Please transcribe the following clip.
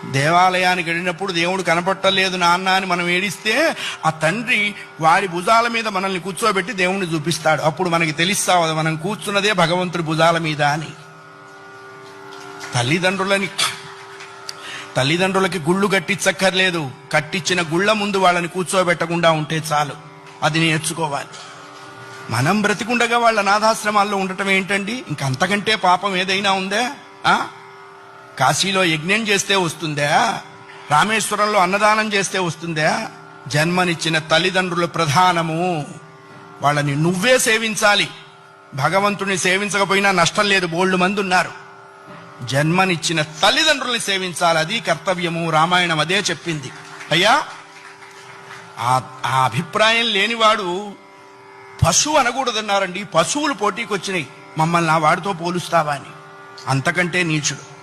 దేవాలయానికి వెళ్ళినప్పుడు దేవుడు కనపట్టలేదు నాన్న అని మనం ఏడిస్తే ఆ తండ్రి వారి భుజాల మీద మనల్ని కూర్చోబెట్టి దేవుణ్ణి చూపిస్తాడు. అప్పుడు మనకి తెలుస్తావు మనం కూర్చున్నదే భగవంతుడి భుజాల మీద అని. తల్లిదండ్రులకి గుళ్ళు కట్టించక్కర్లేదు, కట్టించిన గుళ్ళ ముందు వాళ్ళని కూర్చోబెట్టకుండా ఉంటే చాలు. అది నేర్చుకోవాలి. మనం బ్రతికుండగా వాళ్ళ అనాథాశ్రమాల్లో ఉండటం ఏంటండి? ఇంకంతకంటే పాపం ఏదైనా ఉందా? కాశీలో యజ్ఞం చేస్తే వస్తుందా? రామేశ్వరంలో అన్నదానం చేస్తే వస్తుందా? జన్మనిచ్చిన తల్లిదండ్రులు ప్రధానము. వాళ్ళని నువ్వే సేవించాలి. భగవంతుని సేవించకపోయినా నష్టం లేదు, బోల్డు మంది ఉన్నారు. జన్మనిచ్చిన తల్లిదండ్రుల్ని సేవించాలి, అది కర్తవ్యము. రామాయణం అదే చెప్పింది. అయ్యా, ఆ అభిప్రాయం లేనివాడు పశువు అనకూడదన్నారండి. పశువులు పోటీకి వచ్చినాయి, మమ్మల్ని ఆ వాడితో పోలుస్తావా అని. అంతకంటే నీచుడు.